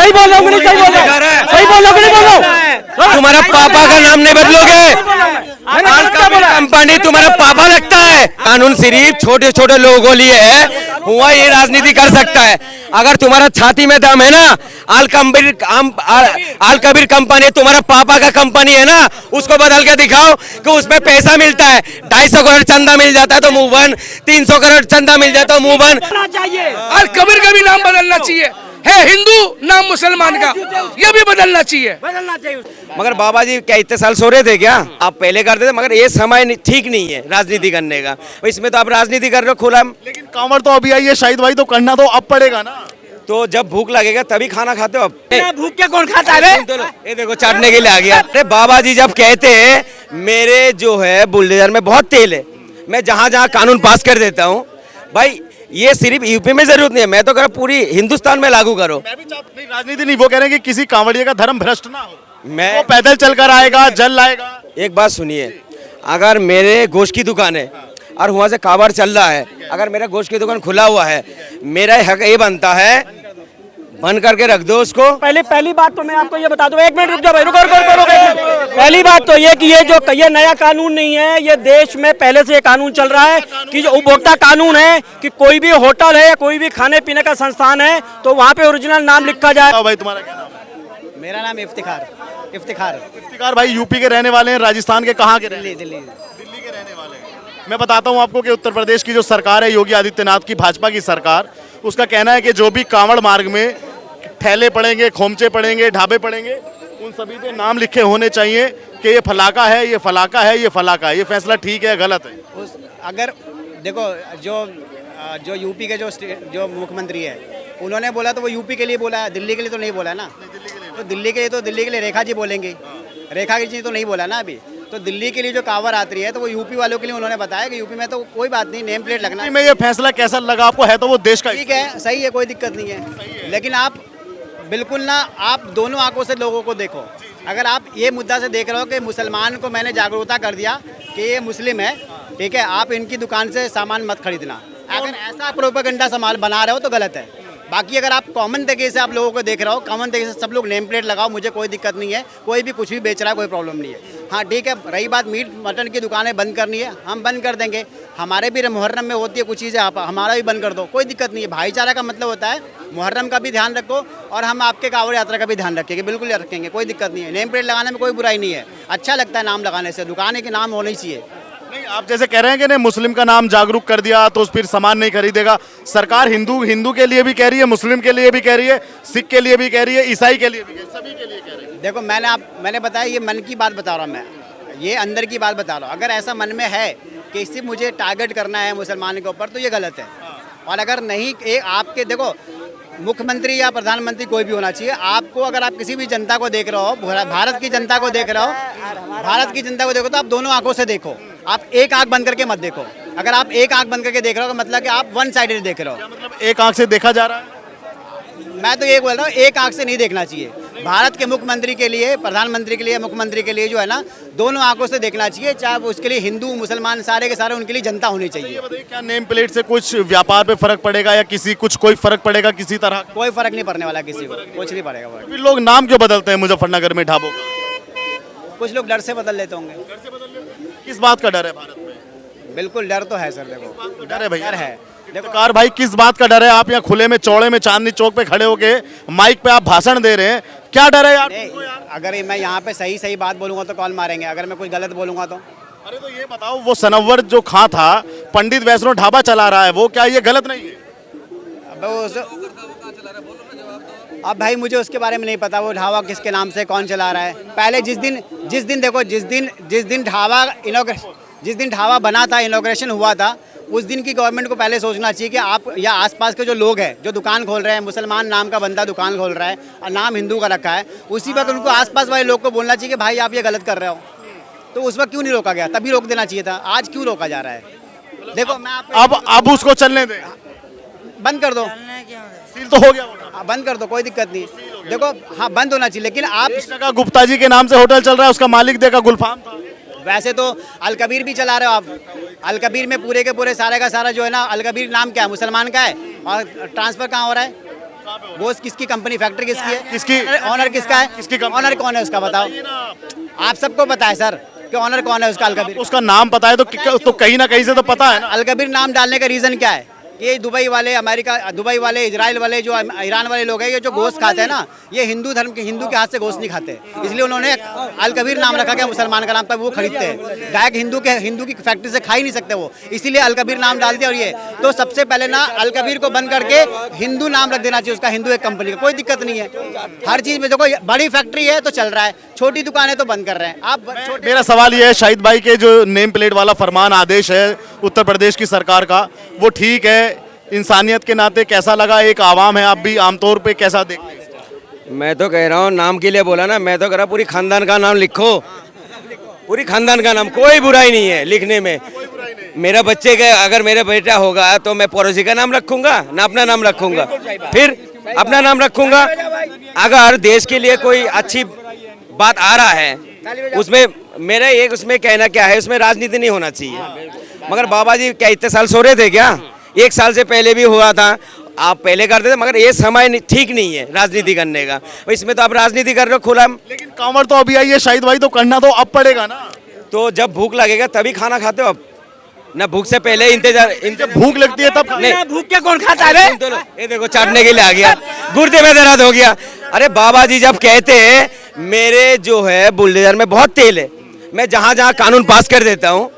सही बोल रहा हूँ नहीं, सही बोल रहा हूँ, सही बोल रहा हूँ नहीं बोल रहा हूँ। तुम्हारा पापा का नाम नहीं बदलोगे, कंपनी तुम्हारा पापा लगता है। कानून सिर्फ छोटे छोटे लोगों को लिए है, हुआ ये राजनीति कर सकता है। अगर तुम्हारा छाती में दम है ना, आल कबीर कंपनी तुम्हारा पापा का कंपनी है ना, उसको बदल के दिखाओ कि उसमें पैसा मिलता है, 250 करोड़ चंदा मिल जाता है तो मुंह बन, 300 करोड़ चंदा मिल जाता है तो मुंह बन। आल कबीर का भी नाम बदलना चाहिए, है हिंदू नाम मुसलमान का, ये भी बदलना चाहिए। मगर बाबा जी क्या इतने साल सो रहे थे क्या? आप पहले करते थे, मगर ये समय ठीक नहीं है राजनीति करने का। इसमें तो आप राजनीति कर रहे हो खुला। लेकिन कांवड़ तो अभी आई है शाहिद भाई, तो करना तो अब पड़ेगा ना। तो जब भूख लगेगा तभी खाना खाते हो अब। भूख के कौन खाता है? ये देखो चाटने के लिए आ गया। अरे बाबा जी जब कहते हैं मेरे जो है बुलडोजर में बहुत तेल है, मैं जहाँ जहाँ कानून पास कर देता हूँ, भाई ये सिर्फ यूपी में जरूरत नहीं है, मैं तो कह रहा पूरी हिंदुस्तान में लागू करो। मैं भी चाहता नहीं, राजनीति नहीं, वो कह रहे हैं कि किसी कांवड़िया का धर्म भ्रष्ट ना हो, मैं वो पैदल चलकर आएगा, जल लाएगा। एक बात सुनिए, अगर मेरे गोश्त की दुकान है और वहाँ से कावड़ चल रहा है, अगर मेरा गोश्त की दुकान खुला हुआ है, मेरा हक ये बनता है बंद करके रख दो उसको। पहली बात तो मैं आपको ये बता दूं, 1 मिनट रुक जाओ भाई, रुको। पहली बात तो ये कि ये नया कानून नहीं है, ये देश में पहले से ये कानून चल रहा है कि जो उपभोक्ता कानून है कि कोई भी होटल है या कोई भी खाने पीने का संस्थान है तो वहाँ पे ओरिजिनल नाम लिखा जाए। भाई तुम्हारा क्या नाम है? मेरा नाम इफ्तिखार भाई यूपी के रहने वाले हैं, राजस्थान के कहाँ के? दिल्ली। दिल्ली के रहने वाले हैं। मैं बताता हूँ आपको कि उत्तर प्रदेश की जो सरकार है, योगी आदित्यनाथ की भाजपा की सरकार, उसका कहना है कि जो भी कांवड़ मार्ग में ठेले पड़ेंगे, खोमचे पड़ेंगे, ढाबे पड़ेंगे, उन सभी पे नाम लिखे होने चाहिए कि ये फलाका है, ये फलाका है, ये फलाका है। ये फैसला ठीक है गलत है? अगर देखो जो यूपी के जो मुख्यमंत्री है उन्होंने बोला तो वो यूपी के लिए बोला है, दिल्ली के लिए तो नहीं बोला ना। तो दिल्ली के लिए रेखा जी बोलेंगे, रेखा जी तो नहीं बोला ना अभी। तो दिल्ली के लिए जो कांवड़ आती है तो वो यूपी वालों के लिए उन्होंने बताया कि यूपी में तो कोई बात नहीं, नेम प्लेट लगना। में ये फैसला कैसा लगा आपको? है तो वो देश का ठीक है, सही है, कोई दिक्कत नहीं है, लेकिन आप बिल्कुल ना, आप दोनों आंखों से लोगों को देखो। अगर आप ये मुद्दा से देख रहे हो कि मुसलमान को मैंने जागरूकता कर दिया कि ये मुस्लिम है, ठीक है, आप इनकी दुकान से सामान मत खरीदना, अगर ऐसा प्रोपेगेंडा सामान बना रहे हो तो गलत है। बाकी अगर आप कॉमन तरीके से आप लोगों को देख रहे हो, कॉमन तरीके से सब लोग नेम प्लेट लगाओ, मुझे कोई दिक्कत नहीं है, कोई भी कुछ भी बेच रहा है, कोई प्रॉब्लम नहीं है। हाँ ठीक है, रही बात मीट मटन की दुकानें बंद करनी है, हम बंद कर देंगे। हमारे भी मुहर्रम में होती है कुछ चीज़ें, आप हमारा भी बंद कर दो, कोई दिक्कत नहीं है। भाईचारा का मतलब होता है मुहर्रम का भी ध्यान रखो और हम आपके कांवड़ यात्रा का भी ध्यान रखेंगे, बिल्कुल रखेंगे, कोई दिक्कत नहीं है। नेम प्लेट लगाने में कोई बुराई नहीं है, अच्छा लगता है नाम लगाने से, दुकान के नाम होना ही चाहिए। नहीं, आप जैसे कह रहे हैं कि नहीं मुस्लिम का नाम जागरूक कर दिया तो फिर सामान नहीं खरीदेगा। सरकार हिंदू के लिए भी कह रही है, मुस्लिम के लिए भी कह रही है, सिख के लिए भी कह रही है, ईसाई के लिए भी कह रही है, सभी के लिए कह रही है। देखो मैंने बताया, ये मन की बात बता रहा हूँ मैं, ये अंदर की बात बता रहा हूँ। अगर ऐसा मन में है कि सिर्फ मुझे टारगेट करना है मुसलमान के ऊपर तो ये गलत है। और अगर नहीं, आपके देखो मुख्यमंत्री या प्रधानमंत्री कोई भी होना चाहिए, आपको अगर आप किसी भी जनता को देख रहे हो, भारत की जनता को देख रहे हो, तो आप दोनों आंखों से देखो, आप एक आंख बंद करके मत देखो। अगर आप एक आंख बंद करके देख रहे हो तो मतलब कि आप वन साइडेड देख रहे हो। मतलब एक आंख से देखा जा रहा है? मैं तो ये बोल रहा हूँ, एक आंख से नहीं देखना चाहिए। भारत के मुख्यमंत्री के लिए, प्रधानमंत्री के लिए, मुख्यमंत्री के लिए जो है ना, दोनों आंखों से देखना चाहिए, चाहे उसके लिए हिंदू मुसलमान सारे के सारे उनके लिए जनता होनी चाहिए। बताइए, क्या नेम प्लेट से कुछ व्यापार पे फर्क पड़ेगा या कोई फर्क पड़ेगा किसी तरह? कोई फर्क नहीं पड़ने वाला, किसी को कुछ नहीं पड़ेगा। फिर लोग नाम क्यों बदलते हैं मुजफ्फरनगर में ढाबों का? कुछ लोग डर से बदल लेते होंगे। किस बात का डर है भारत में? बिल्कुल डर तो है सर, देखो डर है भैया, डर है। देखो कार भाई, किस बात का डर है? आप यहाँ खुले में चौड़े में चांदनी चौक पे खड़े होके माइक पे आप भाषण दे रहे हैं, क्या डर है यार? अगर मैं यहाँ पे सही बात बोलूंगा तो कॉल मारेंगे, अगर मैं कुछ गलत बोलूंगा तो। अरे तो ये बताओ, वो सनवर जो खां था, पंडित वैष्णो ढाबा चला रहा है, वो क्या ये गलत नहीं है? अब भाई मुझे उसके बारे में नहीं पता, वो ढाबा किसके नाम से कौन चला रहा है। पहले जिस दिन ढाबा बना था, इनॉग्रेशन हुआ था, उस दिन की गवर्नमेंट को पहले सोचना चाहिए कि आप या आसपास के जो लोग हैं जो दुकान खोल रहे हैं, मुसलमान नाम का बंदा दुकान खोल रहा है और नाम हिंदू का रखा है, उसी वक्त उनको आसपास वाले लोग को बोलना चाहिए कि भाई आप ये गलत कर रहे हो। तो उस वक्त क्यों नहीं रोका गया? तभी रोक देना चाहिए था, आज क्यों रोका जा रहा है? देखो मैं अब उसको चलने दें, बंद कर दो, सील तो हो गया, बंद कर दो, कोई दिक्कत नहीं। देखो हाँ बंद होना चाहिए, लेकिन आप एक जगह गुप्ता जी के नाम से होटल चल रहा है, उसका मालिक देखा गुलफाम था। वैसे तो अलकबीर भी चला रहे हो आप, अलकबीर में पूरे के पूरे सारे का सारा जो है ना, अलकबीर नाम क्या है? मुसलमान का है, और ट्रांसफर कहाँ हो रहा है? गोश्त किसकी कंपनी, फैक्ट्री किसकी है, किसकी? ऑनर किसका है, किसकी कंपनी? ऑनर कौन है उसका बताओ। आप सबको पता है सर कि ऑनर कौन है उसका। अलकबीर। उसका नाम पता है तो कहीं ना कहीं से तो पता है ना। अलकबीर नाम डालने का रीजन क्या है? ये दुबई वाले, अमेरिका, दुबई वाले, इजराइल वाले, जो ईरान वाले लोग हैं, ये जो गोश्त खाते हैं ना, ये हिंदू धर्म के, हिंदू के हाथ से गोश्त नहीं खाते, इसलिए उन्होंने अलकबीर नाम रखा गया मुसलमान का नाम, तब वो खरीदते हैं। डायरेक्ट हिंदू की फैक्ट्री से खा ही नहीं सकते वो, इसीलिए अलकबीर नाम डाल दिया। और ये तो सबसे पहले ना अलकबीर को बंद करके हिंदू नाम रख देना चाहिए उसका, हिंदू एक कंपनी का, कोई दिक्कत नहीं है। हर चीज़ में देखो, बड़ी फैक्ट्री है तो चल रहा है, छोटी दुकान है तो बंद कर रहे हैं आप। मेरा सवाल ये है, शाहिद भाई के जो नेम प्लेट वाला फरमान आदेश है उत्तर प्रदेश की सरकार का, वो ठीक है? इंसानियत के नाते कैसा लगा? एक आवाम है, आप भी आमतौर पे कैसा देखते हैं? मैं तो कह रहा हूँ, नाम के लिए बोला ना, मैं तो कह रहा पूरी खानदान का नाम लिखो, पूरी खानदान का नाम, कोई बुराई नहीं है लिखने में। मेरा बच्चे का अगर मेरा बेटा होगा तो मैं पड़ोसी का नाम रखूंगा ना अपना नाम रखूंगा, फिर अपना नाम रखूंगा। अगर देश के लिए कोई अच्छी बात आ रहा है उसमें मेरा एक उसमें कहना क्या है, उसमें राजनीति नहीं होना चाहिए। मगर बाबा जी क्या इतने साल सो रहे थे क्या? 1 साल से पहले भी हुआ था, आप पहले करते थे, मगर ये समय ठीक नहीं है राजनीति करने का। इसमें तो आप राजनीति कर रहे हो खुला। लेकिन कांवड़ तो अभी आई है शाहिद भाई, तो करना तो अब पड़ेगा ना। तो जब भूख लगेगा तभी खाना खाते हो, अब ना भूख से पहले इंतजार भूख लगती है तब नहीं, भूख के कौन खाता है? ये देखो चाटने के लिए आ गया, गुर्दे में दर्द हो गया। अरे बाबा जी जब कहते हैं मेरे जो है बुलडोजर में बहुत तेल है, मैं जहाँ जहाँ कानून पास कर देता हूँ,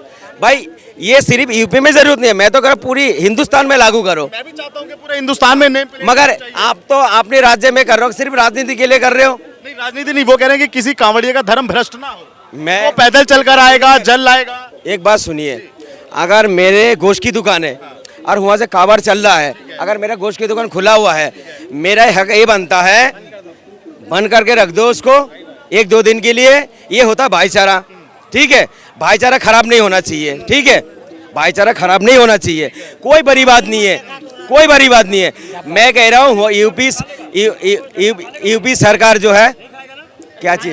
भाई ये सिर्फ यूपी में जरूरत नहीं है, मैं तो कह पूरी हिंदुस्तान में लागू करो। मैं भी चाहता हूँ कि पूरे हिंदुस्तान में नेम प्लेट, मगर आप तो अपने राज्य में कर रहे हो, सिर्फ राजनीति के लिए कर रहे हो। नहीं राजनीति नहीं, वो कह रहे हैं कि किसी कांवड़िया का धर्म भ्रष्ट ना हो, मैं वो पैदल चलकर आएगा, जल लाएगा। एक बात सुनिए, अगर मेरे गोश्त की दुकान है और वहाँ से कावड़ चल रहा है, अगर मेरा गोश्त की दुकान खुला हुआ है, मेरा हक ये बनता है बंद करके रख दो उसको 1-2 दिन के लिए। ये होता भाईचारा, ठीक है? भाईचारा खराब नहीं होना चाहिए, ठीक है? भाईचारा खराब नहीं होना चाहिए, कोई बड़ी बात नहीं है, कोई बड़ी बात नहीं है। मैं कह रहा हूँ यूपी सरकार जो है, क्या चीज,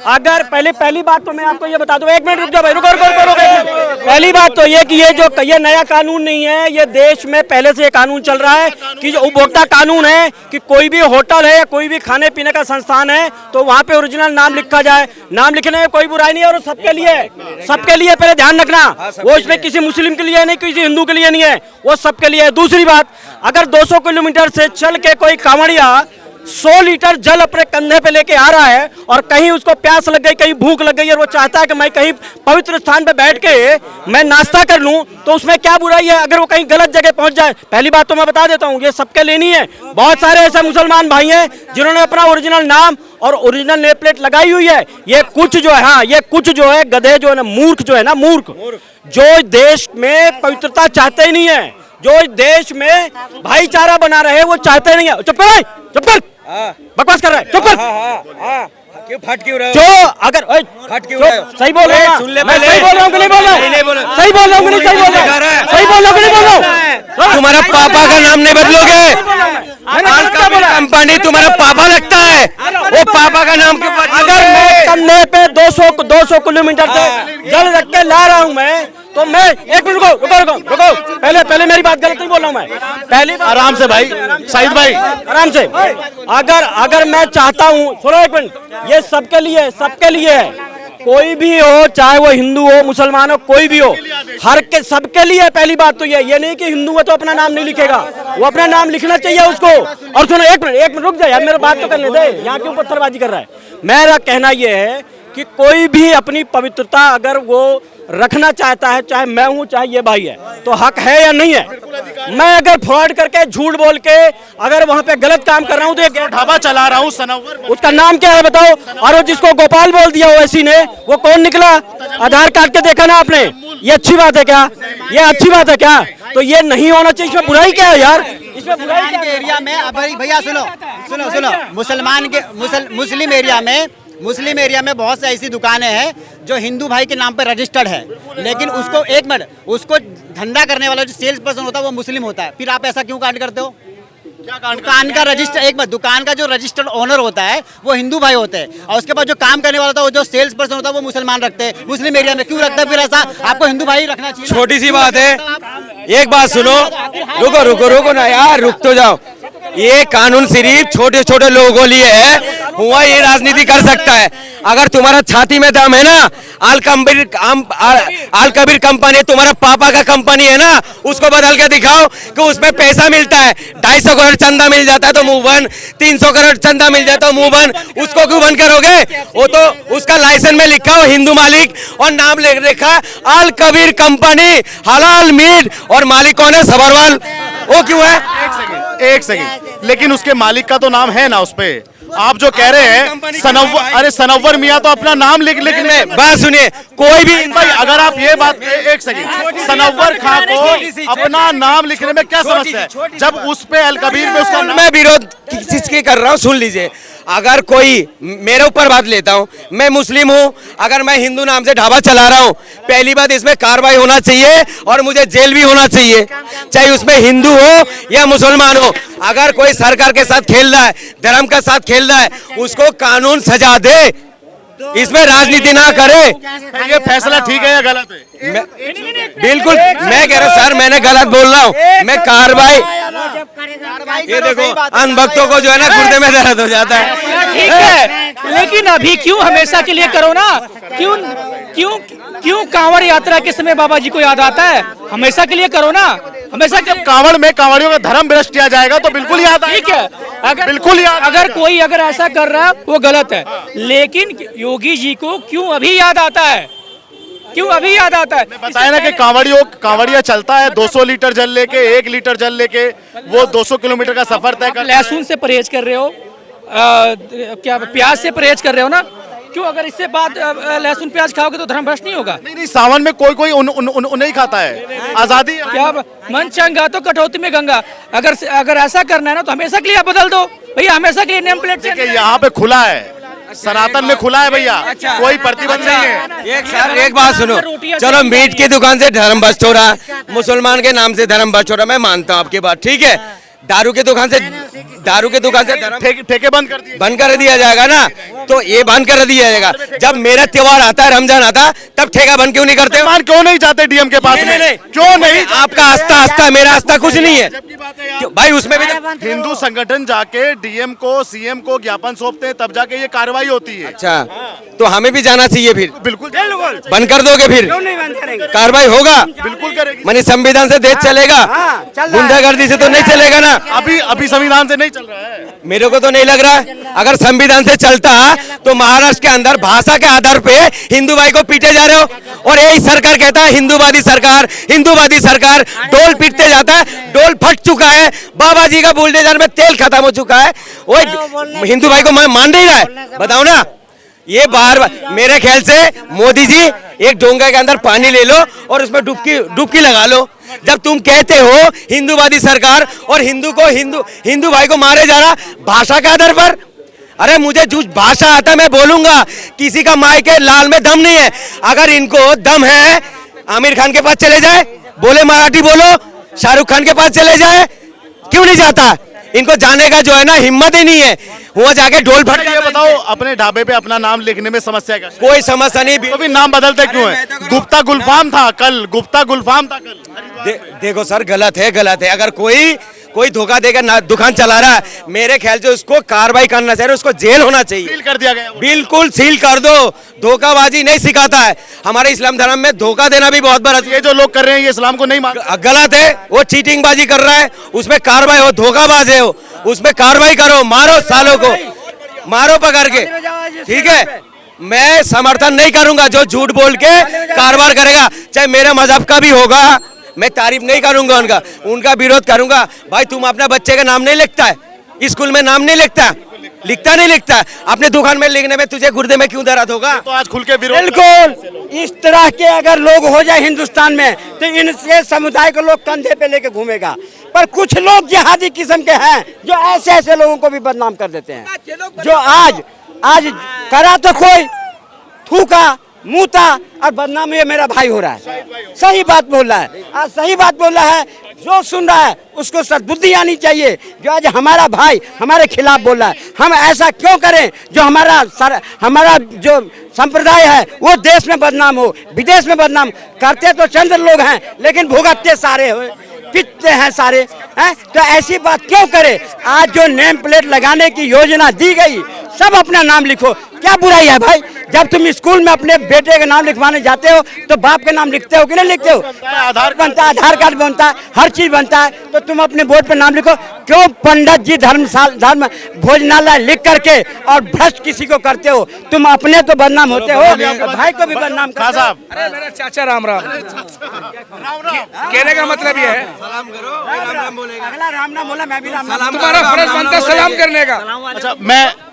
अगर पहली बात तो मैं आपको ये बता दूं, 1 मिनट रुक जाओ भाई, रुको। पहली बात तो ये कि ये नया कानून नहीं है, ये देश में पहले से ये कानून चल रहा है कि जो उपभोक्ता कानून है कि कोई भी होटल है या कोई भी खाने पीने का संस्थान है तो वहाँ पे ओरिजिनल नाम लिखा जाए। नाम लिखने में कोई बुराई नहीं है और सबके लिए पहले ध्यान रखना, वो इसमें किसी मुस्लिम के लिए नहीं, किसी हिंदू के लिए नहीं है, वो सबके लिए है। दूसरी बात, अगर 200 किलोमीटर से चल के कोई कांवड़िया 100 लीटर जल अपने कंधे पे लेके आ रहा है और कहीं उसको प्यास लग गई, कहीं भूख लग गई और वो चाहता है कि मैं कहीं पवित्र स्थान पे बैठ के मैं नाश्ता कर लूं, तो उसमें क्या बुराई है अगर वो कहीं गलत जगह पहुंच जाए? पहली बात तो मैं बता देता हूं, ये सबके लिए नहीं है। बहुत सारे ऐसे मुसलमान भाई हैं जिन्होंने अपना ओरिजिनल नाम और ओरिजिनल नेम प्लेट लगाई हुई है। ये कुछ जो है, हाँ, ये कुछ जो है गधे जो है ना, मूर्ख जो है ना, मूर्ख जो देश में पवित्रता चाहते ही नहीं है, जो देश में भाईचारा बना रहे वो चाहते नहीं है। चुप कर, चुप कर, बकवास कर रहा है, चुप कर। क्यों फट क्यों रहे हो? जो अगर फट क्यों रहे हो? सही बोल रहा हूं, सुन ले मैं पहले। सही बोल रहा हूं कि नहीं बोल रहा हूं? नहीं बोल रहा। सही बोल रहा हूं कि नहीं सही बोल रहा हूं? सही बोल रहा हूं कि नहीं बोल रहा हूं? तुम्हारा पापा का नाम नहीं बदलोगे? कंपनी तुम्हारा पापा लगता है, वो पापा का नाम क्यों बदलोगे? अगर मैं कंधे पे 200 किलोमीटर से जल रख के ला रहा हूं मैं, तो मैं 1 मिनट रुको, पहले मेरी बात गलत नहीं बोल रहा हूं मैं, पहली बात आराम से भाई, शाहिद भाई आराम से। अगर मैं चाहता हूं, सुनो 1 मिनट, ये सबके लिए है, कोई भी हो, चाहे वो हिंदू हो, मुसलमान हो, कोई भी हो, सबके लिए। पहली बात तो ये नहीं कि हिंदू है तो अपना नाम नहीं लिखेगा, वो अपना नाम लिखना चाहिए उसको। और सुनो 1 मिनट रुक जाए यार, मेरा बात तो करने दे, यहाँ क्यों पत्थरबाजी कर रहा है? मेरा कहना ये है कि कोई भी अपनी पवित्रता अगर वो रखना चाहता है, चाहे मैं हूं चाहे ये भाई है, तो हक है या नहीं है? मैं अगर फ्रॉड करके, झूठ बोल के अगर वहां पे गलत काम कर रहा हूं तो ये ढाबा चला रहा हूँ सनवर, उसका नाम क्या है बताओ? और वो जिसको गोपाल बोल दिया ओवैसी ने, वो कौन निकला? आधार कार्ड के देखा ना आपने? ये अच्छी बात है क्या? ये अच्छी बात है क्या? तो ये नहीं होना चाहिए, इसमें बुराई क्या है यार? इसमें बुराई क्या के है? एरिया में भैया सुनो, मुस्लिम एरिया में बहुत सी ऐसी दुकानें हैं जो हिंदू भाई के नाम पर रजिस्टर्ड है, लेकिन उसको 1 मिनट, उसको धंधा करने वाला जो सेल्स पर्सन होता है वो मुस्लिम होता है। फिर आप ऐसा क्यों कांड करते हो? दुकान का रजिस्टर, एक बार दुकान का जो रजिस्टर्ड ओनर होता है वो हिंदू भाई होते हैं, और उसके बाद जो काम करने वाला होता है, वो जो सेल्स पर्सन होता है वो मुसलमान रखते हैं। मुस्लिम एरिया में क्यों रखते हैं? फिर ऐसा आपको हिंदू भाई रखना चाहिए। छोटी सी बात है, एक बात सुनो, रुको रुको रुको ना यार, रुक तो जाओ। ये कानून सिर्फ छोटे छोटे लोगों को लिए है, हुआ ये राजनीति कर सकता है। अगर तुम्हारा छाती में दम है ना, आल कबीर कंपनी तुम्हारा पापा का कंपनी है ना, उसको बदल के दिखाओ कि उसमें पैसा मिलता है, 250 करोड़ चंदा मिल जाता है तो मुंह बंद, 300 करोड़ चंदा मिल जाता है मुंह बंद, उसको क्यों बंद करोगे? वो तो उसका लाइसेंस में लिखा हो हिंदू मालिक और नाम लिख रखा आल कबीर कंपनी, हलाल मीट, और मालिक कौन है? सबरवाल। वो क्यों है? एक सेकंड, लेकिन उसके मालिक का तो नाम है ना उस पे। आप जो कह रहे हैं सनव्वर, अरे सनव्वर मियां तो अपना नाम लिख में बात सुनिए, कोई भी भाई, अगर आप ये बात, एक सेकंड, सनव्वर खां को अपना नाम लिखने में क्या समस्या है, जब उस पे अल कबीर में उसका नाम। मैं विरोध किस चीज की कर रहा हूँ, सुन लीजिए। अगर कोई मेरे ऊपर बात लेता हूँ, मैं मुस्लिम हूँ, अगर मैं हिंदू नाम से ढाबा चला रहा हूँ, पहली बात इसमें कार्रवाई होना चाहिए और मुझे जेल भी होना चाहिए, चाहे उसमें हिंदू हो या मुसलमान हो। अगर कोई सरकार के साथ खेल रहा है, धर्म के साथ खेल रहा है, उसको कानून सजा दे, इसमें राजनीति ना करे। ये फैसला ठीक है या गलत है? बिल्कुल, मैं कह रहा हूँ सर, मैंने गलत बोल रहा हूँ, मैं कार्रवाई। ये देखो अनभक्तों को जो है ना गुर्दे में दर्द हो जाता है। ठीक है, लेकिन अभी क्यों हमेशा के लिए करो ना? क्यों क्यों क्यों कांवड़ यात्रा के समय बाबा जी को याद आता है? हमेशा के लिए करो ना, हमेशा के। कांवड़ में कांवड़ियों का धर्म भ्रष्ट किया जाएगा तो बिल्कुल याद आएगा। ठीक है, अगर बिल्कुल याद अगर कोई अगर ऐसा कर रहा है वो गलत है, लेकिन योगी जी को क्यों अभी याद आता है? क्यों अभी याद आता है? बताया ना कि कांवड़िया चलता है 200 लीटर जल लेके, 1 लीटर जल लेके, वो 200 किलोमीटर का सफर तय कर। लहसुन से परहेज कर रहे हो, क्या प्याज से परहेज कर रहे हो ना? क्यों अगर इससे बाद लहसुन प्याज खाओगे तो धर्म भ्रष्ट नहीं होगा? नहीं, सावन में कोई उन्हें खाता है, आजादी। क्या मन चंगा तो कटौती में गंगा। अगर ऐसा करना है ना तो हमेशा के लिए आप बदल दो भैया, हमेशा के लिए नेम प्लेट चेंज। यहाँ पे खुला है, सनातन में खुला है भैया, कोई प्रतिबंध नहीं है। एक बात सुनो, चलो मीट की दुकान से धर्म भ्रष्ट हो रहा, मुसलमान के नाम से धर्म भ्रष्ट हो रहा, मैं मानता हूँ आपकी बात, ठीक है। दारू के दुकान से ठेके बंद कर दिया जाएगा ना, तो ये बंद कर दिया जाएगा। जब मेरा त्योहार आता है, रमजान आता है, तब ठेका बंद क्यों नहीं करते? क्यों नहीं जाते डीएम के पास में? क्यों नहीं? आपका आस्था मेरा आस्था कुछ नहीं है भाई, उसमें भी हिंदू संगठन जाके डीएम को, सीएम को ज्ञापन सौंपते हैं, तब जाके ये कार्रवाई होती है। अच्छा, तो हमें भी जाना चाहिए फिर? बिल्कुल बंद कर दोगे फिर? कार्रवाई होगा? बिल्कुल करेगी। मानी संविधान से देश चलेगा, गुंडागर्दी से तो नहीं चलेगा ना? अभी संविधान से नहीं चल रहा है, मेरे को तो नहीं लग रहा। अगर संविधान से चलता तो महाराष्ट्र के अंदर भाषा के आधार पे हिंदू भाई को पीटे जा रहे हो, और यही सरकार कहता है हिंदूवादी सरकार, हिंदूवादी सरकार। डोल पीटते जाता है, डोल फट चुका है, बाबा जी का बुलडोजर में तेल खत्म हो चुका है, वो हिंदू भाई को मान नहीं रहा है। बताओ ना, ये बार मेरे ख्याल से मोदी जी एक डोंगा के अंदर पानी ले लो और उसमें डुबकी लगा लो। जब तुम कहते हो हिंदूवादी सरकार और हिंदू भाई को मारे जा रहा भाषा के आधार पर, अरे मुझे जो भाषा आता है मैं बोलूंगा, किसी का माई के लाल में दम नहीं है। अगर इनको दम है, आमिर खान के पास चले जाए, बोले मराठी बोलो, शाहरुख खान के पास चले जाए, क्यों नहीं जाता? इनको जाने का जो है ना हिम्मत ही नहीं है, वहाँ जाके ढोल फट। ये बताओ, अपने ढाबे पे अपना नाम लिखने में समस्या क्या? कोई समस्या नहीं, तो भी नाम बदलते क्यों है? गुप्ता गुलफाम था कल, गुप्ता गुलफाम था कल। देखो सर, गलत है। अगर कोई धोखा देकर दुकान चला रहा है, मेरे ख्याल से उसको कार्रवाई करना चाहिए, उसको जेल होना चाहिए। सील कर दिया गया, बिल्कुल सील कर दो। धोखाबाजी नहीं सिखाता है हमारे इस्लाम धर्म में, धोखा देना भी बहुत बड़ा। ये जो लोग कर रहे हैं ये इस्लाम को नहीं मान, गलत है। वो चीटिंग बाजी कर रहा है, उसमें कार्रवाई हो। धोखाबाज है वो, उसमें कार्रवाई करो, मारो सालों को, मारो पकड़ के, ठीक है। मैं समर्थन नहीं करूंगा जो झूठ बोल के कारोबार करेगा, चाहे मेरे मजहब का भी होगा, मैं तारीफ नहीं करूंगा उनका विरोध करूंगा। भाई तुम अपने बच्चे का नाम नहीं लिखता है, स्कूल में नाम नहीं लिखता है, अपने दुकान में लिखने में तुझे गुर्दे में क्यों दर्द होगा? तो आज खुल के विरोध। बिल्कुल, इस तरह के अगर लोग हो जाए हिंदुस्तान में तो इनसे समुदाय को लोग कंधे पे लेके घूमेगा। पर कुछ लोग जिहादी किस्म के हैं जो ऐसे लोगों को भी बदनाम कर देते हैं। जो आज करा तो कोई थूका, मुँहता और बदनाम ये मेरा भाई हो रहा है। सही बात बोल रहा है, आज सही बात बोल रहा है। जो सुन रहा है उसको सद्बुद्धि आनी चाहिए। जो आज हमारा भाई हमारे खिलाफ बोल रहा है, हम ऐसा क्यों करें जो हमारा जो संप्रदाय है वो देश में बदनाम हो, विदेश में बदनाम। करते तो चंद लोग हैं लेकिन भुगतते सारे हो, पिटते हैं सारे हैं। तो ऐसी बात क्यों करे। आज जो नेम प्लेट लगाने की योजना दी गई, सब अपना नाम लिखो, क्या बुराई है भाई। जब तुम स्कूल में अपने बेटे का नाम लिखवाने जाते हो तो बाप का नाम लिखते हो कि नहीं लिखते हो। आधार बनता है, आधार कार्ड बनता है, हर चीज बनता है। तो तुम अपने बोर्ड पे नाम लिखो। क्यों पंडित जी धर्म भोजनालय लिख करके और भ्रष्ट किसी को करते हो। तुम अपने तो बदनाम होते हो, भाई को भी बदनाम करते हो। अरे मेरा चाचा राम राम, कहने का मतलब ये है अगला राम नाम बोला, मैं भी राम नाम। तुम्हारा फर्ज बनता है सलाम करने का। अच्छा,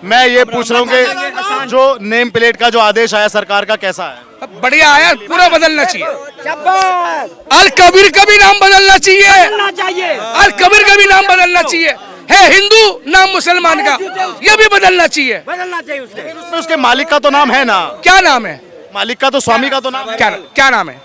मैं ये पूछ रहा हूँ कि जो नेम प्लेट का जो आदेश आया सरकार का कैसा है। बढ़िया आया, पूरा बदलना चाहिए। शाबाश, अल कबीर का भी नाम बदलना चाहिए, करना चाहिए। अल कबीर का भी नाम बदलना चाहिए। है हिंदू नाम मुसलमान का, ये भी बदलना चाहिए। बदलना चाहिए उसको। उसमें उसके मालिक का तो नाम है ना। क्या नाम है मालिक का तो स्वामी का तो नाम है। क्या नाम है,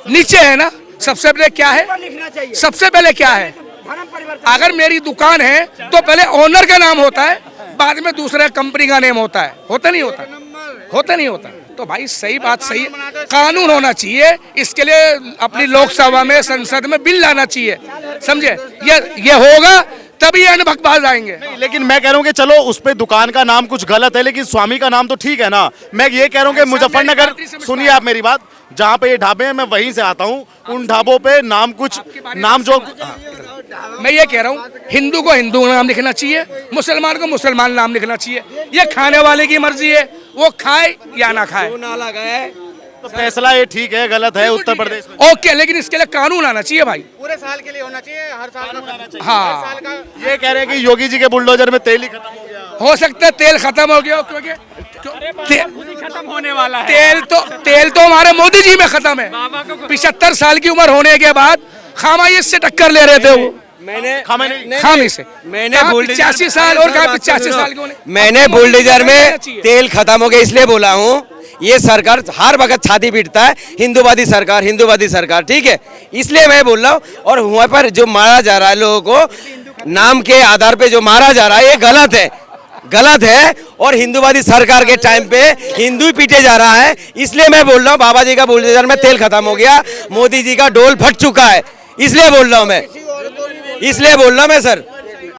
नीचे है ना। सबसे पहले क्या है, लिखना चाहिए। सबसे पहले क्या है, धर्म परिवर्तन। अगर मेरी दुकान है तो पहले ओनर का नाम होता है, बाद में दूसरे कंपनी का नेम होता है। होता नहीं होता, होता नहीं होता। तो भाई सही बात, सही कानून होना चाहिए। इसके लिए अपनी लोकसभा में, संसद में बिल लाना चाहिए, समझे। ये होगा तभी अनभकबाज आएंगे। लेकिन मैं कह रहा हूँ कि चलो उस पे दुकान का नाम कुछ गलत है, लेकिन स्वामी का नाम तो ठीक है ना। मैं ये कह रहा हूँ कि मुजफ्फरनगर, सुनिए आप मेरी बात, जहाँ पे ये ढाबे हैं मैं वहीं से आता हूँ, उन ढाबों पे नाम कुछ नाम जो मैं ये कह रहा हूँ, हिंदू को हिंदू नाम लिखना चाहिए, मुसलमान को मुसलमान नाम लिखना चाहिए। ये खाने वाले की मर्जी है, वो खाए या ना खाए। तो फैसला ये ठीक है गलत है उत्तर प्रदेश में। ओके, लेकिन इसके लिए कानून आना चाहिए भाई। पूरे साल के लिए होना चाहिए, हर साल। हाँ, ये कह रहे हैं कि योगी जी के बुलडोजर में तेल ही खत्म हो गया। हो सकता है तेल खत्म हो गया हो, क्योंकि खत्म होने वाला है। तेल तो हमारे मोदी जी में खत्म है। 75 साल की उम्र होने के बाद खामाई से टक्कर ले रहे थे वो। खामी से मैंने 85 साल और कहा 85 साल के होने। मैंने बुलडोजर में तेल खत्म हो गया इसलिए बोला हूँ। ये सरकार हर वक्त छाती पीटता है, हिंदूवादी सरकार, हिंदूवादी सरकार, ठीक है, इसलिए मैं बोल रहा हूँ। और वहाँ पर जो मारा जा रहा है लोगों को नाम के आधार पे जो मारा जा रहा है, ये गलत है, गलत है। और हिंदूवादी सरकार के टाइम पे हिंदू ही पीटे जा रहा है, इसलिए मैं बोल रहा हूँ बाबा जी का बुलडोजर में तेल खत्म हो गया, मोदी जी का डोल फट चुका है, इसलिए बोल रहा हूँ मैं, इसलिए बोल रहा हूँ मैं सर।